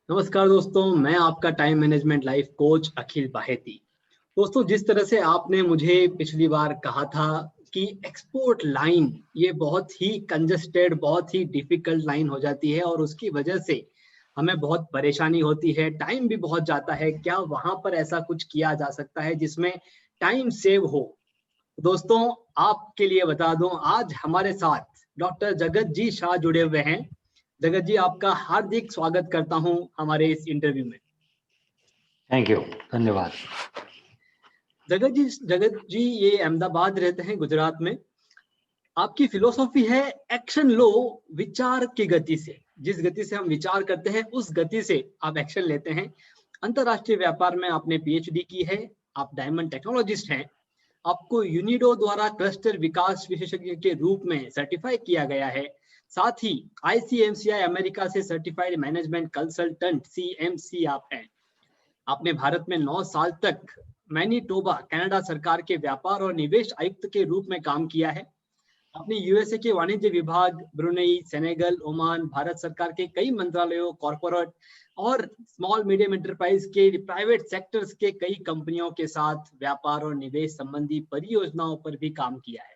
नमस्कार दोस्तों, मैं आपका टाइम मैनेजमेंट लाइफ कोच अखिल बाहेती। दोस्तों, जिस तरह से आपने मुझे पिछली बार कहा था कि एक्सपोर्ट लाइन ये बहुत ही कंजस्टेड, बहुत ही डिफिकल्ट लाइन हो जाती है और उसकी वजह से हमें बहुत परेशानी होती है, टाइम भी बहुत जाता है। क्या वहां पर ऐसा कुछ किया जा सकता है जिसमें टाइम सेव हो? दोस्तों, आपके लिए बता दूं, आज हमारे साथ डॉक्टर जगत जी शाह जुड़े हुए हैं। जगत जी, आपका हार्दिक स्वागत करता हूं हमारे इस इंटरव्यू में। थैंक यू, धन्यवाद। जगत जी ये अहमदाबाद रहते हैं, गुजरात में। आपकी फिलोसॉफी है एक्शन लो विचार की गति से। जिस गति से हम विचार करते हैं उस गति से आप एक्शन लेते हैं। अंतरराष्ट्रीय व्यापार में आपने पीएचडी की है। आप डायमंड टेक्नोलॉजिस्ट हैं। आपको यूनिडो द्वारा क्लस्टर विकास विशेषज्ञ के रूप में सर्टिफाई किया गया है। साथ ही आईसीएमसीआई अमेरिका से सर्टिफाइड मैनेजमेंट कंसल्टेंट सीएमसी आप हैं। आपने भारत में 9 साल तक मैनीटोबा कनाडा सरकार के व्यापार और निवेश आयुक्त के रूप में काम किया है। आपने यूएसए के वाणिज्य विभाग, ब्रुनेई, सेनेगल, ओमान, भारत सरकार के कई मंत्रालयों, कॉर्पोरेट और स्मॉल मीडियम एंटरप्राइज के प्राइवेट सेक्टर्स के कई कंपनियों के साथ व्यापार और निवेश संबंधी परियोजनाओं पर भी काम किया है।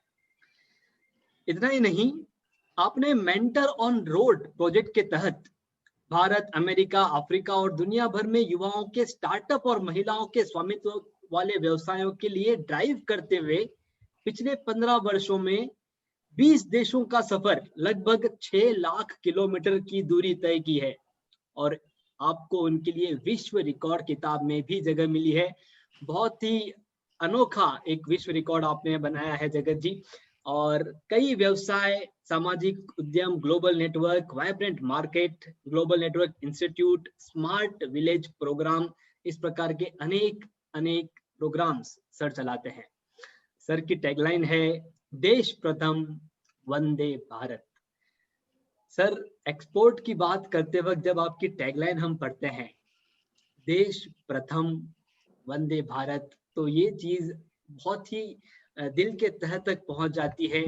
इतना ही नहीं, आपने मेंटर ऑन रोड प्रोजेक्ट के तहत भारत, अमेरिका, अफ्रीका और दुनिया भर में युवाओं के स्टार्टअप और महिलाओं के स्वामित्व वाले व्यवसायों के लिए ड्राइव करते हुए पिछले 15 वर्षों में 20 देशों का सफर, लगभग 6 लाख किलोमीटर की दूरी तय की है। और आपको उनके लिए विश्व रिकॉर्ड किताब में भी जगह मिली है। बहुत ही अनोखा एक विश्व रिकॉर्ड आपने बनाया है जगत जी। और कई व्यवसाय, सामाजिक उद्यम, global network, vibrant market, global network institute, smart village programme, इस प्रकार के अनेक अनेक प्रोग्राम्स सर चलाते हैं। सर की टैगलाइन है देश प्रथम वंदे भारत। सर, एक्सपोर्ट की बात करते वक्त जब आपकी टैगलाइन हम पढ़ते हैं देश प्रथम वंदे भारत, तो ये चीज बहुत ही दिल के तह तक पहुंच जाती है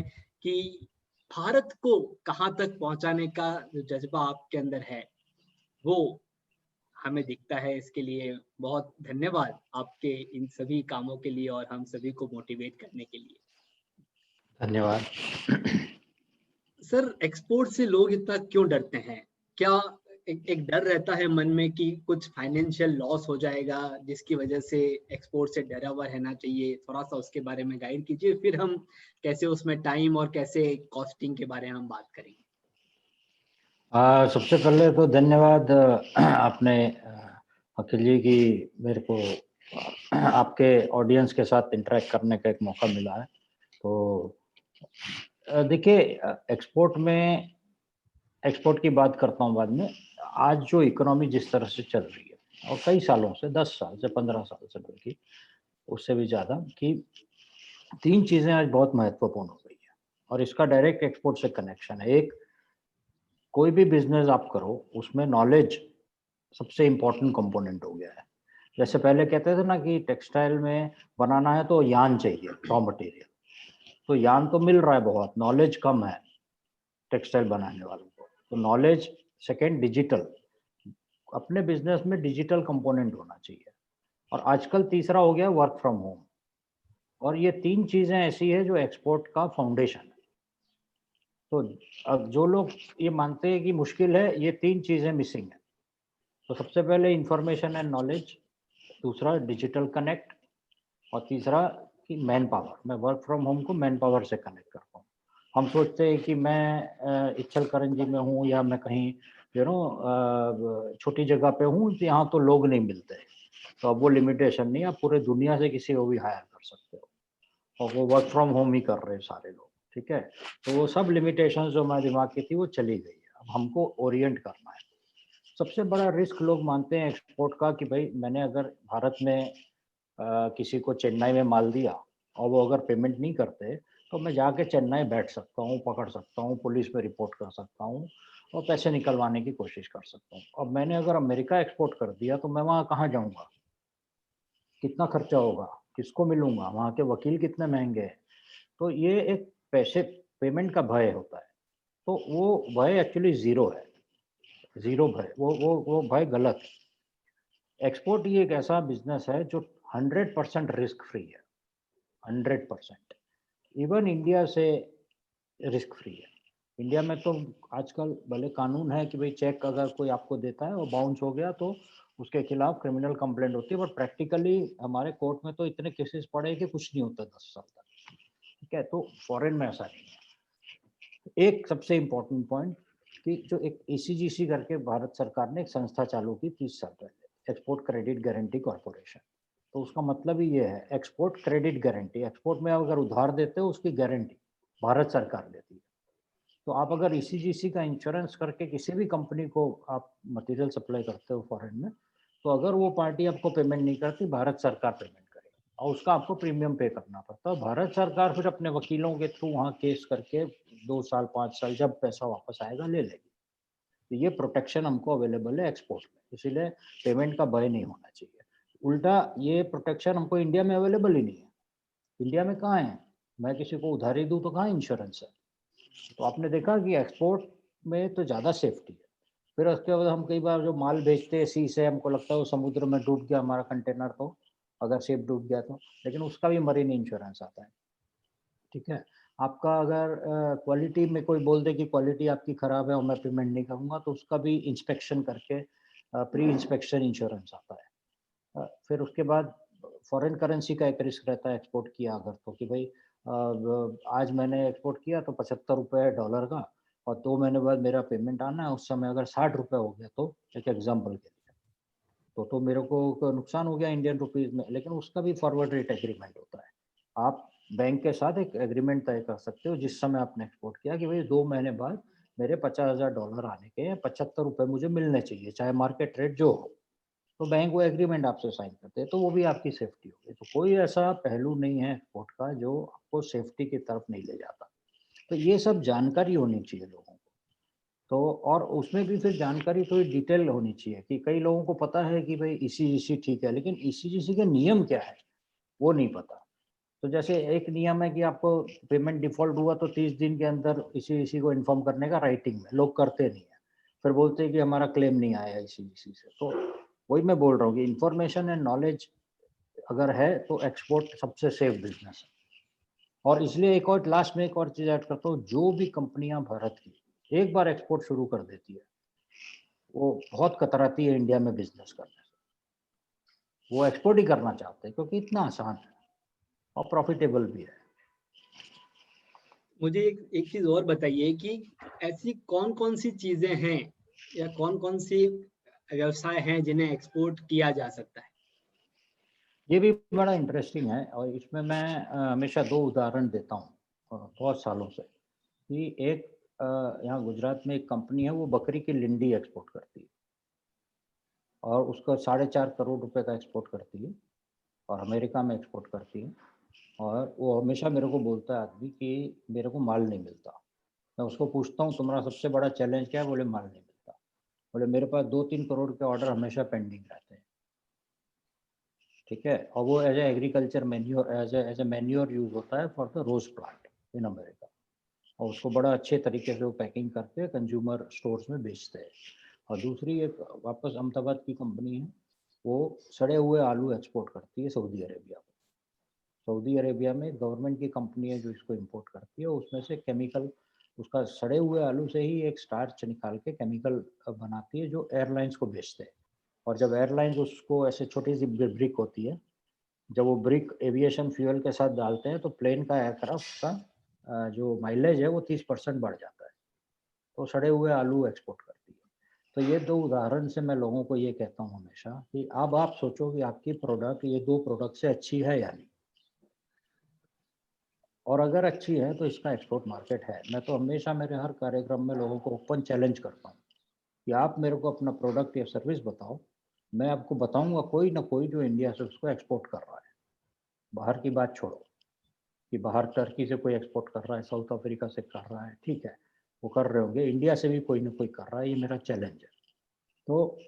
कि भारत को कहां तक पहुंचाने का जो जज्बा आपके अंदर है वो हमें दिखता है। इसके लिए बहुत धन्यवाद आपके इन सभी कामों के लिए और हम सभी को मोटिवेट करने के लिए। धन्यवाद। सर, एक्सपोर्ट से लोग इतना क्यों डरते हैं? क्या एक डर रहता है मन में कि कुछ फाइनेंशियल लॉस हो जाएगा जिसकी वजह से एक्सपोर्ट से डरा हुआ रहना चाहिए? थोड़ा सा उसके बारे में गाइड कीजिए, फिर हम कैसे उसमें टाइम और कैसे कॉस्टिंग के बारे में हम बात करेंगे। सबसे पहले तो धन्यवाद आपने अखिल जी की मेरे को आपके ऑडियंस के साथ इंटरेक्ट करने का एक मौका मिला है। तो देखिए, एक्सपोर्ट की बात करता हूँ बाद में। आज जो इकोनॉमी जिस तरह से चल रही है और कई सालों से, 10 साल से, 15 साल से, बल्कि उससे भी ज़्यादा, कि 3 चीज़ें आज बहुत महत्वपूर्ण हो गई है और इसका डायरेक्ट एक्सपोर्ट से कनेक्शन है। एक, कोई भी बिजनेस आप करो उसमें नॉलेज सबसे इम्पोर्टेंट कंपोनेंट हो गया है। जैसे पहले कहते थे ना कि टेक्सटाइल में बनाना है तो यान चाहिए, रॉ मटेरियल। तो यान तो मिल रहा है बहुत, नॉलेज कम है टेक्सटाइल बनाने वालों को। तो नॉलेज। सेकेंड, डिजिटल, अपने बिजनेस में डिजिटल कंपोनेंट होना चाहिए। और आजकल तीसरा हो गया वर्क फ्रॉम होम। और ये 3 चीज़ें ऐसी है जो एक्सपोर्ट का फाउंडेशन है। तो अब जो लोग ये मानते हैं कि मुश्किल है, ये 3 चीज़ें मिसिंग है। तो सबसे पहले इंफॉर्मेशन एंड नॉलेज, दूसरा डिजिटल कनेक्ट, और तीसरा कि मैन पावर। मैं वर्क फ्रॉम होम को मैन पावर से कनेक्ट करता हूँ। हम सोचते हैं कि मैं इच्छल करंजी में हूँ या मैं कहीं छोटी जगह पे हूँ, यहाँ तो लोग नहीं मिलते। तो अब वो लिमिटेशन नहीं, आप पूरे दुनिया से किसी को भी हायर कर सकते हो और वो वर्क फ्रॉम होम ही कर रहे हैं सारे लोग। ठीक है, तो वो सब लिमिटेशन जो हमारे दिमाग की थी वो चली गई है। अब हमको ओरिएंट करना है। सबसे बड़ा रिस्क लोग मानते हैं एक्सपोर्ट का कि भाई मैंने अगर भारत में किसी को चेन्नई में माल दिया और वो अगर पेमेंट नहीं करते तो मैं जाके चेन्नई बैठ सकता हूँ, पकड़ सकता हूँ, पुलिस में रिपोर्ट कर सकता हूँ और पैसे निकलवाने की कोशिश कर सकता हूँ। अब मैंने अगर अमेरिका एक्सपोर्ट कर दिया तो मैं वहाँ कहाँ जाऊँगा, कितना खर्चा होगा, किसको मिलूंगा, वहाँ के वकील कितने महंगे हैं। तो ये एक पैसे पेमेंट का भय होता है। तो वो भय एक्चुअली ज़ीरो है। जीरो भय, वो भय गलत है। एक्सपोर्ट ये एक ऐसा बिजनेस है जो 100% रिस्क फ्री है, 100%। इवन इंडिया से रिस्क फ्री है। इंडिया में तो आजकल भले कानून है कि भाई चेक अगर कोई आपको देता है और बाउंस हो गया तो उसके खिलाफ क्रिमिनल कंप्लेंट होती है, बट प्रैक्टिकली हमारे कोर्ट में तो इतने केसेस पड़े कि कुछ नहीं होता 10 साल तक। ठीक है, तो फॉरेन में ऐसा नहीं है। एक सबसे इम्पोर्टेंट पॉइंट कि जो एक ECGC करके भारत सरकार ने एक संस्था चालू की 30 साल पहले, एक्सपोर्ट क्रेडिट गारंटी कॉर्पोरेशन। तो उसका मतलब ही ये है, एक्सपोर्ट क्रेडिट गारंटी, एक्सपोर्ट में अगर उधार देते हो उसकी गारंटी भारत सरकार देती है। तो आप अगर ECGC का इंश्योरेंस करके किसी भी कंपनी को आप मटेरियल सप्लाई करते हो फॉरेन में, तो अगर वो पार्टी आपको पेमेंट नहीं करती, भारत सरकार पेमेंट करेगी और उसका आपको प्रीमियम पे करना पड़ता है। भारत सरकार फिर अपने वकीलों के थ्रू वहाँ केस करके 2 साल 5 साल जब पैसा वापस आएगा ले लेगी। तो ये प्रोटेक्शन हमको अवेलेबल है एक्सपोर्ट में, इसीलिए पेमेंट का भय नहीं होना चाहिए। उल्टा ये प्रोटेक्शन हमको इंडिया में अवेलेबल ही नहीं है। इंडिया में कहाँ है? मैं किसी को उधारी दूँ तो कहाँ इंश्योरेंस है? तो आपने देखा कि एक्सपोर्ट में तो ज़्यादा सेफ्टी है। फिर उसके बाद हम कई बार जो माल भेजते हैं सी से, हमको लगता है वो समुद्र में डूब गया हमारा कंटेनर, तो अगर शिप डूब गया तो, लेकिन उसका भी मरीन इंश्योरेंस आता है। ठीक है, आपका अगर क्वालिटी में कोई बोल दे कि क्वालिटी आपकी ख़राब है और मैं पेमेंट नहीं करूँगा, तो उसका भी इंस्पेक्शन करके प्री इंस्पेक्शन इंश्योरेंस आता है। फिर उसके बाद फॉरेन करेंसी का एक रिस्क रहता है एक्सपोर्ट किया अगर तो, कि भाई आज मैंने एक्सपोर्ट किया तो 75 रुपये डॉलर का, और 2 महीने बाद मेरा पेमेंट आना है, उस समय अगर 60 रुपये हो गया, तो एक एग्जांपल के लिए, तो मेरे को नुकसान हो गया इंडियन रुपीज़ में, लेकिन उसका भी फॉरवर्ड रेट एग्रीमेंट होता है। आप बैंक के साथ एक एग्रीमेंट तय कर सकते हो जिस समय आपने एक्सपोर्ट किया कि भाई 2 महीने बाद मेरे 50,000 डॉलर आने के हैं, 75 रुपये मुझे मिलने चाहिए, चाहे मार्केट रेट जो हो। तो बैंक वो एग्रीमेंट आपसे साइन करते हैं, तो वो भी आपकी सेफ्टी होगी। तो कोई ऐसा पहलू नहीं है एक्सपोर्ट का जो आपको सेफ्टी की तरफ नहीं ले जाता। तो ये सब जानकारी होनी चाहिए लोगों को। तो और उसमें भी फिर जानकारी थोड़ी डिटेल होनी चाहिए कि कई लोगों को पता है कि भाई ECGC ठीक है, लेकिन ECGC के नियम क्या है वो नहीं पता। तो जैसे एक नियम है कि आपको पेमेंट डिफॉल्ट हुआ तो 30 दिन के अंदर ECGC को इन्फॉर्म करने का, राइटिंग में लोग करते नहीं है, फिर बोलते हैं कि हमारा क्लेम नहीं आया ECGC से। तो वही मैं बोल रहा हूँ कि इंफॉर्मेशन एंड नॉलेज अगर है तो एक्सपोर्ट सबसे सेफ बिजनेस है। और इसलिए एक और लास्ट में एक और चीज ऐड करता हूँ, जो भी कंपनियां भारत की एक बार एक्सपोर्ट शुरू कर देती है वो बहुत कतराती है इंडिया में बिजनेस करने से। वो एक्सपोर्ट ही करना चाहते हैं क्योंकि इतना आसान है और प्रॉफिटेबल भी है। मुझे एक चीज और बताइए कि ऐसी कौन कौन सी चीजें हैं या कौन कौन सी व्यवसाय हैं जिन्हें एक्सपोर्ट किया जा सकता है? ये भी बड़ा इंटरेस्टिंग है और इसमें मैं हमेशा 2 उदाहरण देता हूँ बहुत सालों से। कि एक यहाँ गुजरात में एक कंपनी है, वो बकरी की लिंडी एक्सपोर्ट करती है और उसका 4.5 करोड़ रुपए का एक्सपोर्ट करती है और अमेरिका में एक्सपोर्ट करती है। और वो हमेशा मेरे को बोलता है आदमी कि मेरे को माल नहीं मिलता। मैं उसको पूछता हूँ तुम्हारा सबसे बड़ा चैलेंज क्या है? बोले माल नहीं मिलता। बोले मेरे पास 2-3 करोड़ के ऑर्डर हमेशा पेंडिंग रहते हैं। ठीक है, और वो as a agriculture manure, as a manure use होता है for the rose plant in America. और उसको बड़ा अच्छे तरीके से वो पैकिंग करके कंज्यूमर स्टोर्स में बेचते हैं। और दूसरी एक वापस अहमदाबाद की कंपनी है, वो सड़े हुए आलू एक्सपोर्ट करती है सऊदी अरेबिया को। सऊदी अरेबिया में गवर्नमेंट की कंपनी है जो इसको इंपोर्ट करती है, उसमें से केमिकल, उसका सड़े हुए आलू से ही एक स्टार्च निकाल के केमिकल बनाती है जो एयरलाइंस को बेचते हैं। और जब एयरलाइंस उसको, ऐसे छोटी सी ब्रिक होती है, जब वो ब्रिक एविएशन फ्यूल के साथ डालते हैं तो प्लेन का, एयरक्राफ्ट का जो माइलेज है वो 30% बढ़ जाता है। तो सड़े हुए आलू एक्सपोर्ट करती है। तो ये 2 उदाहरण से मैं लोगों को ये कहता हूँ हमेशा कि अब आप सोचो कि आपकी प्रोडक्ट ये 2 प्रोडक्ट से अच्छी है या नहीं, और अगर अच्छी है तो इसका एक्सपोर्ट मार्केट है। मैं तो हमेशा मेरे हर कार्यक्रम में लोगों को ओपन चैलेंज करता हूँ कि आप मेरे को अपना प्रोडक्ट या सर्विस बताओ, मैं आपको बताऊंगा कोई ना कोई जो इंडिया से उसको एक्सपोर्ट कर रहा है। बाहर की बात छोड़ो कि बाहर टर्की से कोई एक्सपोर्ट कर रहा है, साउथ अफ्रीका से कर रहा है, ठीक है, वो कर रहे होंगे, इंडिया से भी कोई ना कोई कर रहा है, ये मेरा चैलेंज है। तो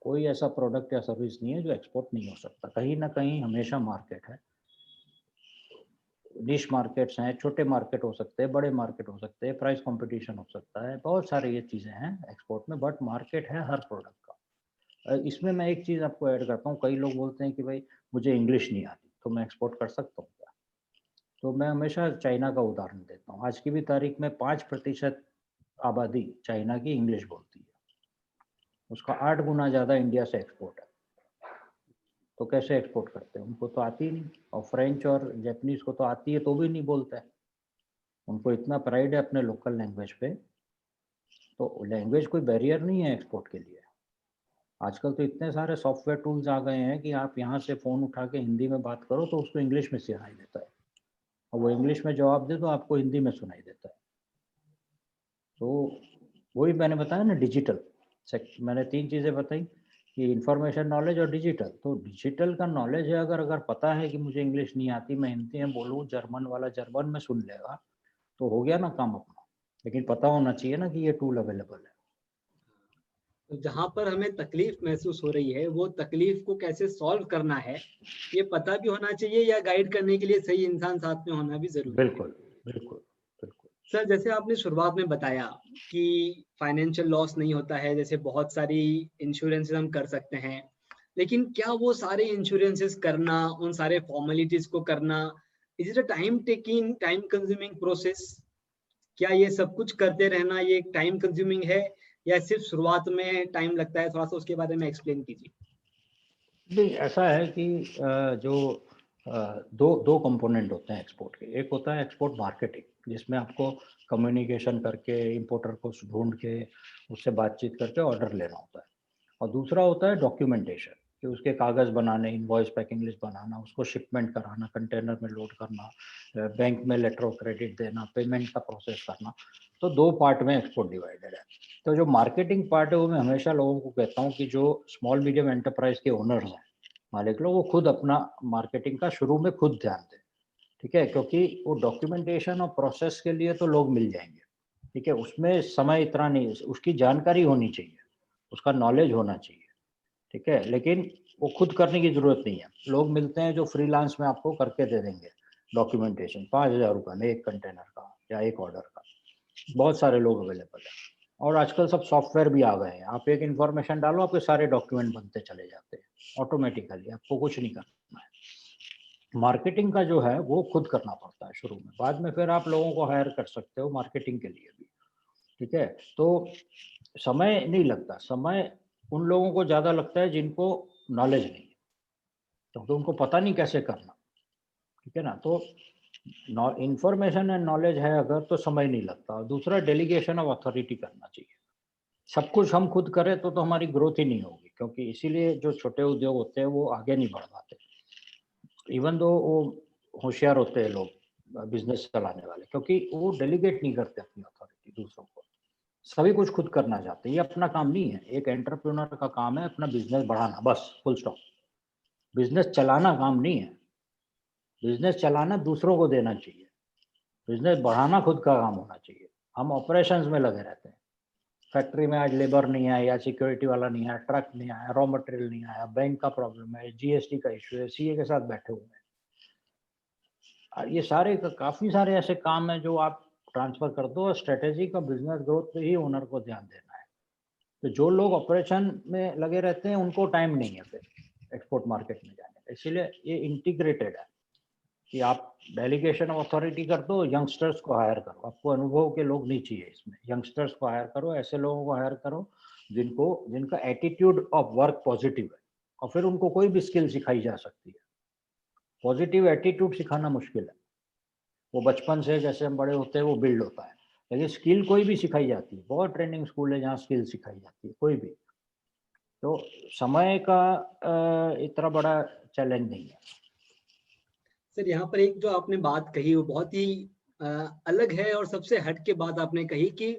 कोई ऐसा प्रोडक्ट या सर्विस नहीं है जो एक्सपोर्ट नहीं हो सकता, कहीं ना कहीं हमेशा मार्केट है। निश मार्केट्स हैं, छोटे मार्केट हो सकते हैं, बड़े मार्केट हो सकते हैं, प्राइस कंपटीशन हो सकता है, बहुत सारे ये चीज़ें हैं एक्सपोर्ट में, बट मार्केट है हर प्रोडक्ट का। इसमें मैं एक चीज़ आपको ऐड करता हूँ, कई लोग बोलते हैं कि भाई मुझे इंग्लिश नहीं आती, तो मैं एक्सपोर्ट कर सकता हूँ क्या? तो मैं हमेशा चाइना का उदाहरण देता हूँ। आज की भी तारीख में 5% आबादी चाइना की इंग्लिश बोलती है। उसका 8 गुना ज़्यादा इंडिया से एक्सपोर्ट है। तो कैसे एक्सपोर्ट करते हैं? उनको तो आती ही नहीं, और फ्रेंच और जैपनीज़ को तो आती है तो भी नहीं बोलते हैं। उनको इतना प्राइड है अपने लोकल लैंग्वेज पे, तो लैंग्वेज कोई बैरियर नहीं है एक्सपोर्ट के लिए। आजकल तो इतने सारे सॉफ्टवेयर टूल्स आ गए हैं कि आप यहाँ से फ़ोन उठा के हिंदी में बात करो तो उसको इंग्लिश में सुनाई देता है, और वो इंग्लिश में जवाब दे तो आपको हिंदी में सुनाई देता है। तो वही मैंने बताया ना, डिजिटल मैंने 3 चीज़ें बताई कि इंफॉर्मेशन, नॉलेज और डिजिटल। तो डिजिटल का नॉलेज है, अगर पता है कि मुझे इंग्लिश नहीं आती, मैं हिंदी में बोलूँ, जर्मन वाला जर्मन में सुन लेगा, तो हो गया ना काम अपना। लेकिन पता होना चाहिए ना कि ये टूल अवेलेबल है। तो जहाँ पर हमें तकलीफ महसूस हो रही है, वो तकलीफ को कैसे सॉल्व करना है, ये पता भी होना चाहिए, या गाइड करने के लिए सही इंसान साथ में होना भी ज़रूरी है। बिल्कुल, बिल्कुल, बिल्कुल। सर, जैसे आपने शुरुआत में बताया कि फाइनेंशियल लॉस नहीं होता है, जैसे बहुत सारी इंश्योरेंसेस हम कर सकते हैं, लेकिन क्या वो सारे इंश्योरेंसेस करना, उन सारे फॉर्मेलिटीज़ को करना, is it a time taking, time consuming process? क्या ये सब कुछ करते रहना ये एक टाइम कंज्यूमिंग है, या सिर्फ शुरुआत में टाइम लगता है? थोड़ा-सा उसके बारे में एक्सप्लेन कीजिए। नहीं, ऐसा है कि जो दो दो कंपोनेंट होते हैं एक्सपोर्ट के। एक होता है एक्सपोर्ट मार्केटिंग, जिसमें आपको कम्युनिकेशन करके, इंपोर्टर को ढूंढ के, उससे बातचीत करके ऑर्डर लेना होता है। और दूसरा होता है डॉक्यूमेंटेशन, कि उसके कागज़ बनाने, इनवॉइस पैकिंग लिस्ट बनाना, उसको शिपमेंट कराना, कंटेनर में लोड करना, बैंक में लेटर ऑफ क्रेडिट देना, पेमेंट का प्रोसेस करना। तो 2 पार्ट में एक्सपोर्ट डिवाइडेड है। तो जो मार्केटिंग पार्ट है, वो मैं हमेशा लोगों को कहता हूँ कि जो स्मॉल मीडियम एंटरप्राइज के ओनर्स हैं, मालिक लोग, वो खुद अपना मार्केटिंग का शुरू में खुद ध्यान दें, ठीक है? क्योंकि वो डॉक्यूमेंटेशन और प्रोसेस के लिए तो लोग मिल जाएँगे, ठीक है? उसमें समय इतना नहीं, उसकी जानकारी होनी चाहिए, उसका नॉलेज होना चाहिए, ठीक है? लेकिन वो खुद करने की ज़रूरत नहीं है। लोग मिलते हैं जो फ्रीलांस में आपको करके दे देंगे डॉक्यूमेंटेशन, ₹5000 में 1 कंटेनर का या 1 ऑर्डर का। बहुत सारे लोग अवेलेबल हैं, और आजकल सब सॉफ्टवेयर भी आ गए हैं। आप एक इन्फॉर्मेशन डालो, आपके सारे डॉक्यूमेंट बनते चले जाते हैं ऑटोमेटिकली, आपको कुछ नहीं करना है। मार्केटिंग का जो है वो खुद करना पड़ता है शुरू में, बाद में फिर आप लोगों को हायर कर सकते हो मार्केटिंग के लिए भी, ठीक है? तो समय नहीं लगता, समय उन लोगों को ज़्यादा लगता है जिनको नॉलेज नहीं है, क्योंकि उनको पता नहीं कैसे करना, ठीक है ना? तो इंफॉर्मेशन एंड नॉलेज है अगर, तो समय नहीं लगता। और दूसरा, डेलीगेशन ऑफ अथॉरिटी करना चाहिए। सब कुछ हम खुद करें तो हमारी ग्रोथ ही नहीं होगी, क्योंकि इसीलिए जो छोटे उद्योग होते हैं वो आगे नहीं बढ़ पाते। इवन दो वो होशियार होते हैं लोग बिजनेस चलाने वाले, क्योंकि वो डेलीगेट नहीं करते अपनी अथॉरिटी दूसरों को। सभी कुछ खुद करना चाहते हैं, ये अपना काम नहीं है। एक एंटरप्रेन्योर का काम है अपना बिजनेस बढ़ाना, बस फुल स्टॉप। बिजनेस चलाना काम नहीं है। बिजनेस चलाना दूसरों को देना चाहिए, बिजनेस बढ़ाना खुद का काम होना चाहिए। हम ऑपरेशंस में लगे रहते हैं। फैक्ट्री में आज लेबर नहीं है, या सिक्योरिटी वाला नहीं है, ट्रक नहीं आया, रॉ मटेरियल नहीं आया, बैंक का प्रॉब्लम है, जीएसटी का इशू है, सीए के साथ बैठे हुए हैं। ये सारे काफ़ी सारे ऐसे काम हैं जो आप ट्रांसफ़र कर दो, और स्ट्रैटेजी का बिज़नेस ग्रोथ पे ही ओनर को ध्यान देना है। तो जो लोग ऑपरेशन में लगे रहते हैं उनको टाइम नहीं है फिर एक्सपोर्ट मार्केट में जाने का। इसीलिए ये इंटीग्रेटेड है कि आप डेलीगेशन ऑफ अथॉरिटी कर दो, यंगस्टर्स को हायर करो। आपको अनुभव के लोग नहीं चाहिए इसमें, यंगस्टर्स को हायर करो, ऐसे लोगों को हायर करो जिनका एटीट्यूड ऑफ वर्क पॉजिटिव है, और फिर उनको कोई भी स्किल सिखाई जा सकती है। पॉजिटिव एटीट्यूड सिखाना मुश्किल है, वो बचपन से जैसे हम बड़े होते हैं वो बिल्ड होता है, लेकिन स्किल कोई भी सिखाई जाती है। बहुत ट्रेनिंग स्कूल है जहाँ स्किल सिखाई जाती है, कोई भी। तो समय का इतना बड़ा चैलेंज नहीं है। सर, यहाँ पर एक जो आपने बात कही वो बहुत ही अ, अलग है, और सबसे हट के बात आपने कही कि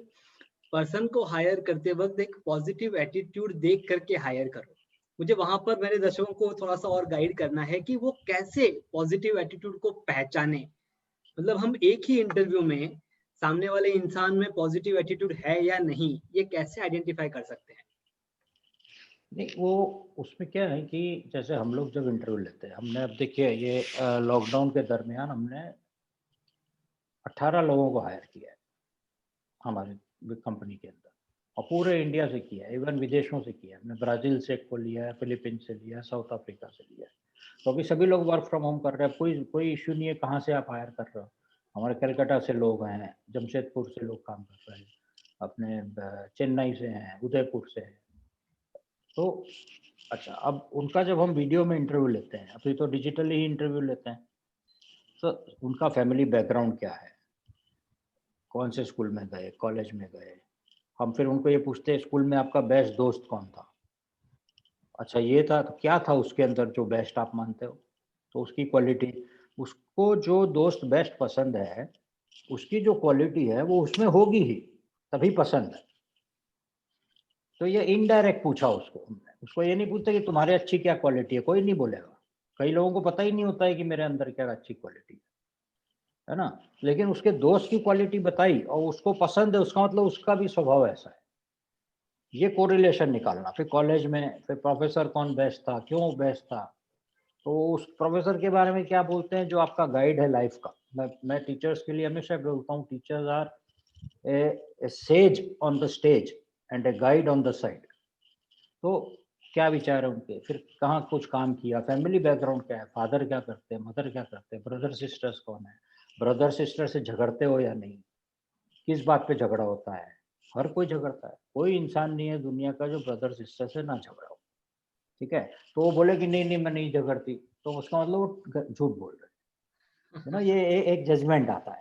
पर्सन को हायर करते वक़्त एक पॉज़िटिव एटीट्यूड देख कर के हायर करो। मुझे वहाँ पर मेरे दर्शकों को थोड़ा-सा और गाइड करना है कि वो कैसे पॉज़िटिव एटीट्यूड को पहचानें? मतलब हम एक ही इंटरव्यू में सामने वाले इंसान में पॉज़िटिव एटीट्यूड है या नहीं, ये कैसे आइडेंटिफ़ाई कर सकते हैं? नहीं, वो उसमें क्या है कि जैसे हम लोग जब इंटरव्यू लेते हैं, हमने अब देखिए ये लॉकडाउन के दरमियान हमने 18 लोगों को हायर किया है हमारी कंपनी के अंदर, और पूरे इंडिया से किया है, इवन विदेशों से किया है। हमने ब्राजील से एक को लिया है, फिलीपींस से लिया है, साउथ अफ्रीका से लिया है। तो अभी सभी लोग वर्क फ्रॉम होम कर रहे हैं, कोई इश्यू नहीं है कहाँ से आप हायर कर रहे हो। हमारे कलकत्ता से लोग हैं, जमशेदपुर से लोग काम कर रहे हैं, अपने चेन्नई से हैं, उदयपुर से हैं। तो अच्छा, अब उनका जब हम वीडियो में इंटरव्यू लेते हैं, अभी तो डिजिटली ही इंटरव्यू लेते हैं, तो उनका फैमिली बैकग्राउंड क्या है, कौन से स्कूल में गए, कॉलेज में गए। हम फिर उनको ये पूछते हैं स्कूल में आपका बेस्ट दोस्त कौन था, अच्छा ये था, तो क्या था उसके अंदर जो बेस्ट आप मानते हो, तो उसकी क्वालिटी, उसको जो दोस्त बेस्ट पसंद है उसकी जो क्वालिटी है वो उसमें होगी ही, तभी पसंद है। तो ये इनडायरेक्ट पूछा उसको ये नहीं पूछते कि तुम्हारे अच्छी क्या क्वालिटी है, कोई नहीं बोलेगा। कई लोगों को पता ही नहीं होता है कि मेरे अंदर क्या अच्छी क्वालिटी है ना, लेकिन उसके दोस्त की क्वालिटी बताई और उसको पसंद है, उसका मतलब उसका भी स्वभाव ऐसा है। ये कोरिलेशन निकालना, फिर कॉलेज में फिर प्रोफेसर कौन बेस्ट था, क्यों बेस्ट था, तो उस प्रोफेसर के बारे में क्या बोलते हैं जो आपका गाइड है लाइफ का। मैं टीचर्स के लिए हमेशा बोलता हूँ, teachers are a sage on the stage and a guide on the side. तो क्या विचार है उनके, फिर कहाँ कुछ काम किया, फैमिली बैकग्राउंड क्या है, फादर क्या करते हैं, मदर क्या करते हैं, ब्रदर सिस्टर्स कौन है, ब्रदर सिस्टर से झगड़ते हो या नहीं, किस बात पे झगड़ा होता है। हर कोई झगड़ता है, कोई इंसान नहीं है दुनिया का जो ब्रदर सिस्टर से ना झगड़ा हो, ठीक है। तो वो बोले कि नहीं नहीं मैं नहीं झगड़ती, तो उसका मतलब वो झूठ बोल रहे हैं ना। ये एक जजमेंट आता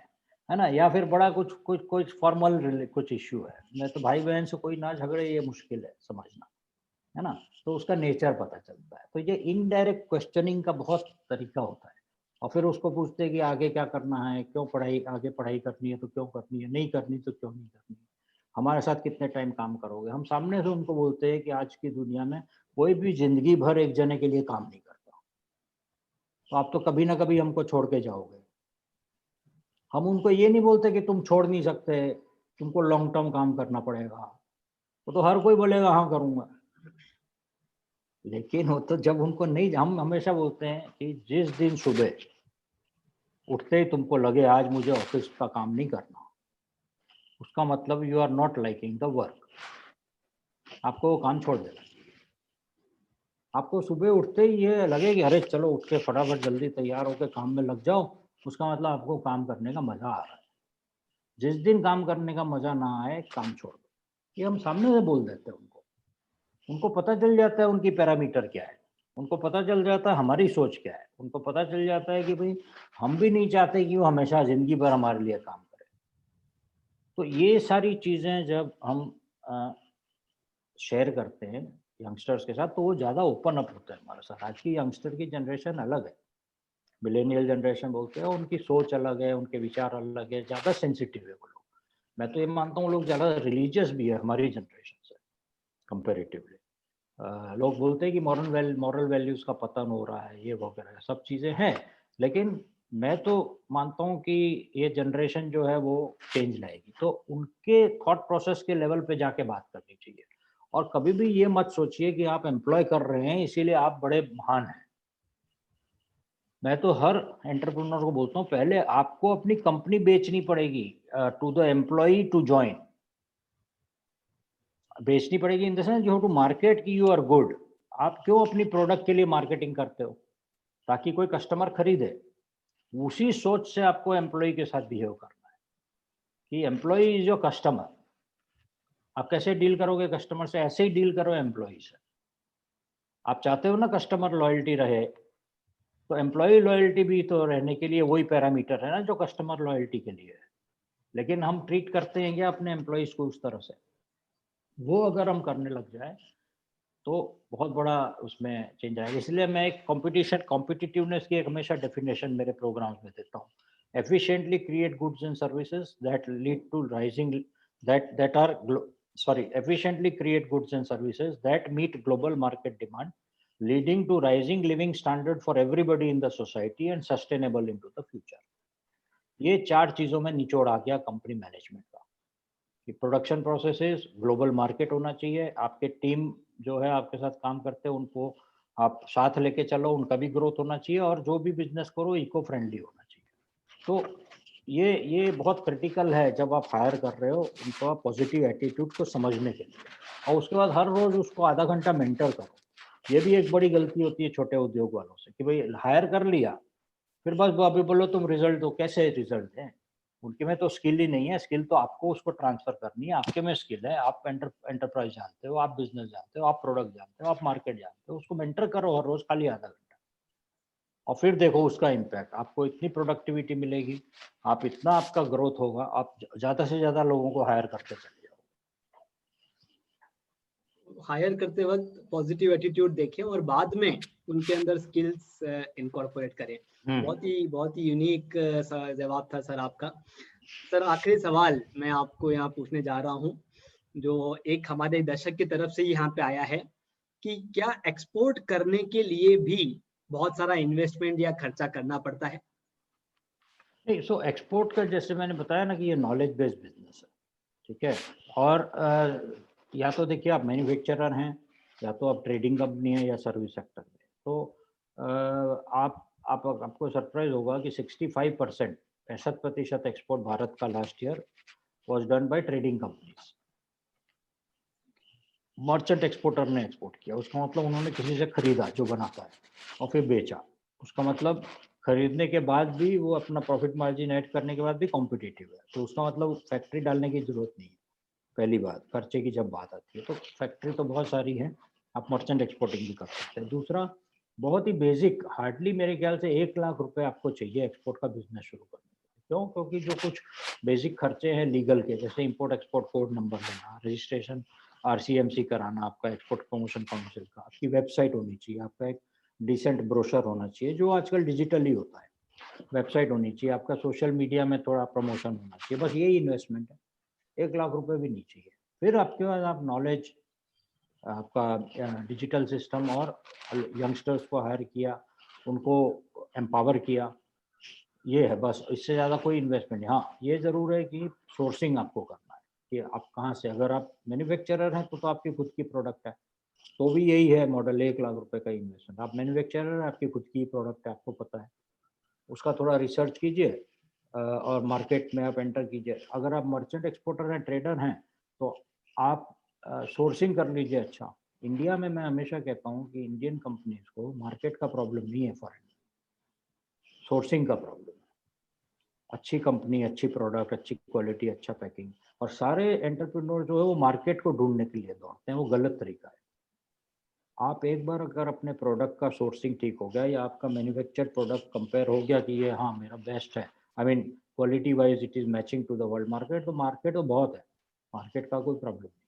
है ना। या फिर बड़ा कुछ फॉर्मल कुछ इश्यू है, मैं तो भाई बहन से कोई ना झगड़े, ये मुश्किल है समझना, है ना। तो उसका नेचर पता चलता है। तो ये इनडायरेक्ट क्वेश्चनिंग का बहुत तरीका होता है। और फिर उसको पूछते हैं कि आगे क्या करना है, क्यों पढ़ाई, आगे पढ़ाई करनी है तो क्यों करनी है, नहीं करनी तो क्यों नहीं करनी, हमारे साथ कितने टाइम काम करोगे। हम सामने से उनको बोलते हैं कि आज की दुनिया में कोई भी जिंदगी भर एक जने के लिए काम नहीं करता, तो आप तो कभी ना कभी हमको छोड़ के जाओगे। हम उनको ये नहीं बोलते कि तुम छोड़ नहीं सकते, तुमको लॉन्ग टर्म काम करना पड़ेगा, तो हर कोई बोलेगा हाँ करूंगा। लेकिन वो तो जब उनको नहीं, हम हमेशा बोलते हैं कि जिस दिन सुबह उठते ही तुमको लगे आज मुझे ऑफिस का काम नहीं करना, उसका मतलब you are not liking the work, आपको वो काम छोड़ देना चाहिए। आपको सुबह उठते ही ये लगे कि अरे चलो उठ के फटाफट जल्दी तैयार होकर काम में लग जाओ, उसका मतलब आपको काम करने का मजा आ रहा है। जिस दिन काम करने का मजा ना आए, काम छोड़ दो। ये हम सामने से बोल देते हैं उनको, उनको पता चल जाता है उनकी पैरामीटर क्या है, उनको पता चल जाता है हमारी सोच क्या है, उनको पता चल जाता है कि भाई हम भी नहीं चाहते कि वो हमेशा जिंदगी भर हमारे लिए काम करे। तो ये सारी चीजें जब हम शेयर करते हैं यंगस्टर्स के साथ, तो वो ज़्यादा ओपन अप होते हैं हमारे साथ। आज की यंगस्टर की जनरेशन अलग है, मिलेनियल जनरेशन बोलते हैं, उनकी सोच अलग है, उनके विचार अलग है, ज़्यादा सेंसिटिव है वो लोग। मैं तो ये मानता हूँ लोग ज़्यादा रिलीजियस भी है हमारी जनरेशन से कंपेरेटिवली। लोग बोलते हैं कि मॉरल वैल्यूज़ का पतन हो रहा है, ये वगैरह सब चीज़ें हैं, लेकिन मैं तो मानता हूँ कि ये जनरेशन जो है वो चेंज लाएगी। तो उनके थॉट प्रोसेस के लेवल पे जाके बात करनी चाहिए। और कभी भी ये मत सोचिए कि आप एम्प्लॉय कर रहे हैं इसीलिए आप बड़े महान हैं। मैं तो हर एंटरप्रेन्योर को बोलता हूँ पहले आपको अपनी कंपनी बेचनी पड़ेगी to the employ to join. बेचनी पड़ेगी in the sense you have to market कि यू आर गुड। आप क्यों अपनी प्रोडक्ट के लिए मार्केटिंग करते हो, ताकि कोई कस्टमर खरीदे। उसी सोच से आपको एम्प्लॉय के साथ बिहेव करना है कि एम्प्लॉय इज योर कस्टमर। आप कैसे डील करोगे कस्टमर से, ऐसे ही डील करो एम्प्लॉय से। आप चाहते हो ना कस्टमर लॉयल्टी रहे, तो एम्प्लॉय लॉयल्टी भी तो रहने के लिए वही पैरामीटर है ना जो कस्टमर लॉयल्टी के लिए है। लेकिन हम ट्रीट करते हैं क्या अपने एम्प्लॉयज को उस तरह से, वो अगर हम करने लग जाए तो बहुत बड़ा उसमें चेंज आएगा। इसलिए मैं एक कॉम्पिटिटिवनेस की एक हमेशा डेफिनेशन मेरे प्रोग्राम्स में देता हूँ। Efficiently create goods and services that lead to rising that are efficiently create goods and services that meet global market demand, leading to rising living standard for everybody in the society and sustainable into the future। ये 4 चीजों में निचोड़ आ गया company management का कि production processes, global market होना चाहिए, आपके टीम जो है आपके साथ काम करते हैं उनको आप साथ लेके चलो, उनका भी ग्रोथ होना चाहिए, और जो भी बिजनेस करो इको फ्रेंडली होना चाहिए। तो ये बहुत क्रिटिकल है जब आप हायर कर रहे हो उनको, आप पॉजिटिव एटीट्यूड को समझने के लिए, और उसके बाद हर रोज उसको आधा घंटा मेंटर करो। ये भी एक बड़ी गलती होती है छोटे उद्योग वालों से कि भाई हायर कर लिया, फिर बस अभी बोलो तुम रिजल्ट दो। कैसे रिजल्ट है? उनके में तो स्किल ही नहीं है। स्किल तो आपको उसको ट्रांसफर करनी है। आपके में स्किल है, आप एंटरप्राइज जानते हो, आप बिजनेस जानते हो, आप प्रोडक्ट जानते हो, आप मार्केट जानते हो, उसको मेंटर करो हर रोज खाली आधा घंटा, और फिर देखो उसका इम्पैक्ट। आपको इतनी प्रोडक्टिविटी मिलेगी, आप इतना आपका ग्रोथ होगा, आप ज्यादा से ज्यादा लोगों को हायर करते चले जाओ। हायर करते वक्त पॉजिटिव एटीट्यूड देखें और बाद में उनके अंदर स्किल्स इनकॉर्पोरेट करें। बहुत ही यूनिक जवाब था सर आपका। सर आखिरी सवाल मैं आपको यहाँ पूछने जा रहा हूँ, जो एक हमारे दर्शक की तरफ से यहाँ पे आया है कि क्या एक्सपोर्ट करने के लिए भी बहुत सारा इन्वेस्टमेंट या खर्चा करना पड़ता है? नहीं, सो एक्सपोर्ट का जैसे मैंने बताया ना कि ये नॉलेज बेस्ड बिजनेस है, ठीक है। और या तो देखिए आप मैन्युफैक्चरर हैं, या तो आप ट्रेडिंग कंपनी है, या सर्विस सेक्टर में। तो आपको सरप्राइज होगा कि 65%, 65% एक्सपोर्ट भारत का last year was done by trading companies. Merchant exporter ने एक्सपोर्ट किया, उसका मतलब उन्होंने किसी से खरीदा जो बनाता है और फिर बेचा। उसका मतलब खरीदने के बाद भी वो अपना प्रॉफिट मार्जिन ऐड करने के बाद भी कॉम्पिटिटिव है। तो उसका मतलब फैक्ट्री डालने की जरूरत नहीं है। पहली बात, खर्चे की जब बात आती है तो फैक्ट्री तो बहुत सारी है, आप मर्चेंट एक्सपोर्टिंग भी कर सकते हैं। दूसरा, बहुत ही बेसिक, हार्डली मेरे ख्याल से 1 लाख रुपए आपको चाहिए एक्सपोर्ट का बिजनेस शुरू करने के लिए। क्यों? क्योंकि जो कुछ बेसिक खर्चे हैं लीगल के, जैसे इंपोर्ट एक्सपोर्ट कोड नंबर लेना, रजिस्ट्रेशन RCMC कराना आपका, एक्सपोर्ट प्रमोशन काउंसिल का, आपकी वेबसाइट होनी चाहिए, आपका एक डिसेंट ब्रोशर होना चाहिए जो आजकल डिजिटली होता है, वेबसाइट होनी चाहिए, आपका सोशल मीडिया में थोड़ा प्रमोशन होना चाहिए, बस यही इन्वेस्टमेंट है। 1 लाख रुपए भी नहीं चाहिए। फिर आपके पास आप नॉलेज, आपका डिजिटल सिस्टम, और यंगस्टर्स को हायर किया, उनको एम्पावर किया, ये है बस। इससे ज़्यादा कोई इन्वेस्टमेंट नहीं। हाँ, ये ज़रूर है कि सोर्सिंग आपको करना है कि आप कहाँ से, अगर आप मैन्युफैक्चरर हैं तो आपकी खुद की प्रोडक्ट है, तो भी यही है मॉडल, 1 लाख रुपए का इन्वेस्टमेंट। आप मैन्युफैक्चरर है, आपकी खुद की प्रोडक्ट है, आपको पता है, उसका थोड़ा रिसर्च कीजिए और मार्केट में आप एंटर कीजिए। अगर आप मर्चेंट एक्सपोर्टर हैं, ट्रेडर हैं, तो आप सोर्सिंग कर लीजिए। अच्छा, इंडिया में मैं हमेशा कहता हूँ कि इंडियन कंपनीज को मार्केट का प्रॉब्लम नहीं है, फॉरेन सोर्सिंग का प्रॉब्लम है। अच्छी कंपनी, अच्छी प्रोडक्ट, अच्छी क्वालिटी, अच्छा पैकिंग, और सारे एंटरप्रेन्योर जो है वो मार्केट को ढूंढने के लिए दौड़ते हैं, वो गलत तरीका है। आप एक बार अगर अपने प्रोडक्ट का सोर्सिंग ठीक हो गया, या आपका मैन्युफैक्चर्ड प्रोडक्ट कंपेयर हो गया कि ये हाँ मेरा बेस्ट है, I mean quality wise it is matching to the world market, तो मार्केट तो बहुत है, मार्केट का कोई प्रॉब्लम नहीं।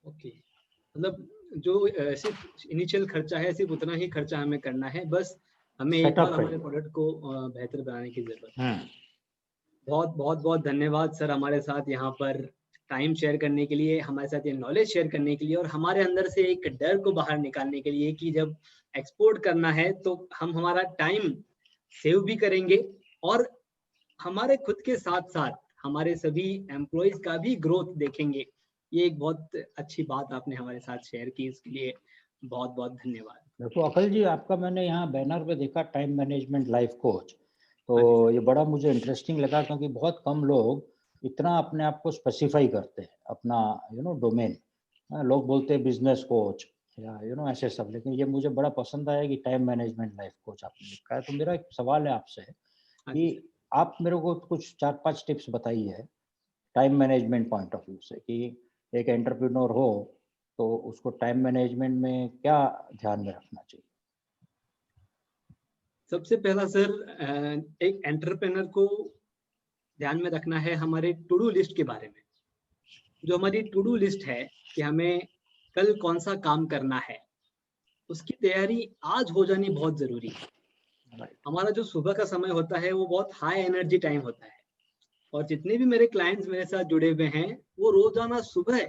ओके, मतलब जो सिर्फ इनिशियल खर्चा है, सिर्फ उतना ही खर्चा हमें करना है, बस हमें एक बार सेटअप है। हमारे प्रोडक्ट को बेहतर बनाने की जरूरत है। बहुत धन्यवाद सर हमारे साथ यहाँ पर टाइम शेयर करने के लिए, हमारे साथ ये नॉलेज शेयर करने के लिए, और हमारे अंदर से एक डर को बाहर निकालने के लिए कि जब एक्सपोर्ट करना है तो हम हमारा टाइम सेव भी करेंगे, और हमारे खुद के साथ साथ हमारे सभी एम्प्लॉयज का भी ग्रोथ देखेंगे। ये एक बहुत अच्छी बात आपने हमारे साथ शेयर की, इसके लिए बहुत धन्यवाद। देखो अकल जी, आपका मैंने यहाँ बैनर पे देखा टाइम मैनेजमेंट लाइफ कोच, तो हाँ जी सर। ये बड़ा मुझे इंटरेस्टिंग लगा, क्योंकि बहुत कम लोग इतना अपने आप को स्पेसिफाई करते हैं, अपना डोमेन। लोग बोलते हैं बिजनेस कोच या ऐसे सब, लेकिन ये मुझे बड़ा पसंद आया कि टाइम मैनेजमेंट लाइफ कोच आपने लिखा है। तो मेरा एक सवाल है आपसे हाँ जी सर। कि आप मेरे को कुछ 4-5 टिप्स बताइए time management point of view से, कि एक एंटरप्रेन्योर हो तो उसको टाइम मैनेजमेंट में क्या ध्यान में रखना चाहिए। सबसे पहला सर, एक एंटरप्रेनर को ध्यान में रखना है हमारे टू डू लिस्ट के बारे में। जो हमारी टू डू लिस्ट है कि हमें कल कौन सा काम करना है, उसकी तैयारी आज हो जानी बहुत जरूरी है। हमारा जो सुबह का समय होता है वो बहुत हाई एनर्जी टाइम होता है, और जितने भी मेरे क्लाइंट्स मेरे साथ जुड़े हुए हैं वो रोजाना सुबह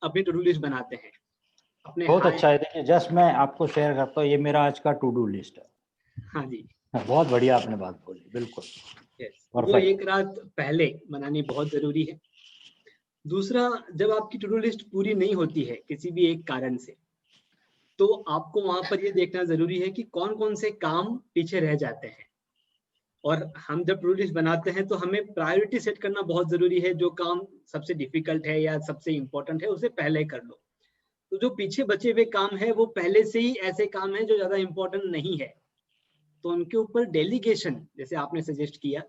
अपनी टू डू लिस्ट बनाते हैं अपने बहुत हाई। अच्छा है। देखिए जस्ट मैं आपको शेयर करता हूँ, ये मेरा आज का टू डू लिस्ट है। हाँ जी। बहुत बढ़िया आपने बात बोली, बिल्कुल यस, वो परफेक्ट। एक रात पहले बनानी बहुत जरूरी है। दूसरा, जब आपकी टू डू लिस्ट पूरी नहीं होती है किसी भी एक कारण से, तो आपको वहां पर ये देखना जरूरी है कि कौन कौन से काम पीछे रह जाते हैं। और हम जब टू डू लिस्ट बनाते हैं तो हमें प्रायोरिटी सेट करना बहुत जरूरी है। जो काम सबसे डिफिकल्ट है या सबसे इंपॉर्टेंट है उसे पहले कर लो। तो जो पीछे बचे हुए काम है वो पहले से ही ऐसे काम है जो ज्यादा इंपॉर्टेंट नहीं है, तो उनके ऊपर डेलीगेशन, जैसे आपने सजेस्ट किया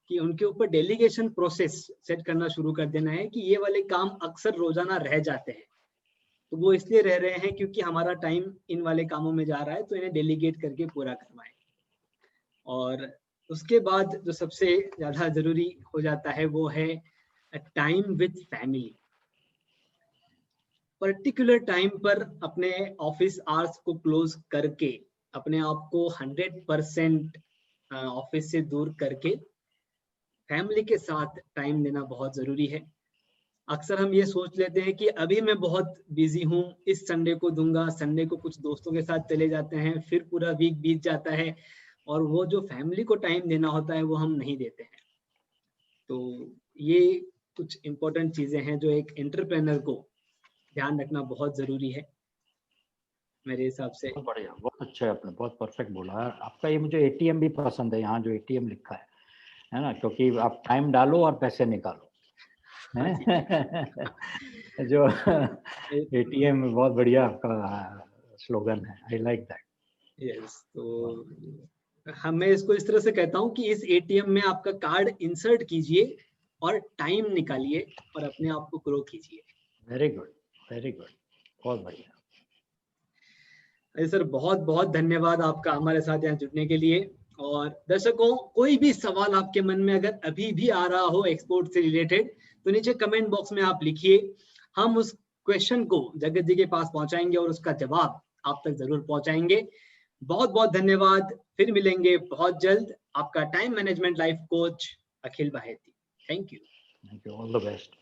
कि उनके ऊपर डेलीगेशन प्रोसेस सेट करना शुरू कर देना है कि ये वाले काम अक्सर रोजाना रह जाते हैं, तो वो इसलिए रह रहे हैं क्योंकि हमारा टाइम इन वाले कामों में जा रहा है, तो इन्हें डेलीगेट करके पूरा करवाएं। और उसके बाद जो सबसे ज्यादा जरूरी हो जाता है वो है time with family. Particular time पर अपने ऑफिस आवर्स को क्लोज करके अपने आप को 100% ऑफिस से दूर करके फैमिली के साथ टाइम देना बहुत जरूरी है। अक्सर हम ये सोच लेते हैं कि अभी मैं बहुत बिजी हूँ, इस संडे को दूंगा, संडे को कुछ दोस्तों के साथ चले जाते हैं, फिर पूरा वीक बीत जाता है और वो जो फैमिली को टाइम देना होता है वो हम नहीं देते हैं। तो ये कुछ इंपॉर्टेंट चीजें हैं जो एक एंटरप्रेन्योर को ध्यान रखना बहुत जरूरी है मेरे हिसाब से। बहुत बढ़िया, बहुत अच्छा है, आपने बहुत परफेक्ट बोला। आपका ये मुझे एटीएम भी पसंद है, यहाँ जो एटीएम लिखा है ना, क्योंकि आप टाइम डालो और पैसे निकालो। जो एटीएम बहुत बढ़िया आपका स्लोगन है, आई लाइक दैट। यस, तो मैं इसको इस तरह से कहता हूँ कि इस एटीएम में आपका कार्ड इंसर्ट कीजिए और टाइम निकालिए और अपने आप को ग्रो कीजिए। वेरी गुड, वेरी गुड, बहुत बढ़िया। सर बहुत बहुत धन्यवाद आपका हमारे साथ यहाँ जुड़ने के लिए। और दर्शकों, कोई भी सवाल आपके मन में अगर अभी भी आ रहा हो एक्सपोर्ट से रिलेटेड तो नीचे कमेंट बॉक्स में आप लिखिए, हम उस क्वेश्चन को जगत जी के पास पहुंचाएंगे और उसका जवाब आप तक जरूर पहुंचाएंगे। बहुत बहुत धन्यवाद, फिर मिलेंगे बहुत जल्द। आपका time management life coach Akhil Baheti. Thank you, all the best.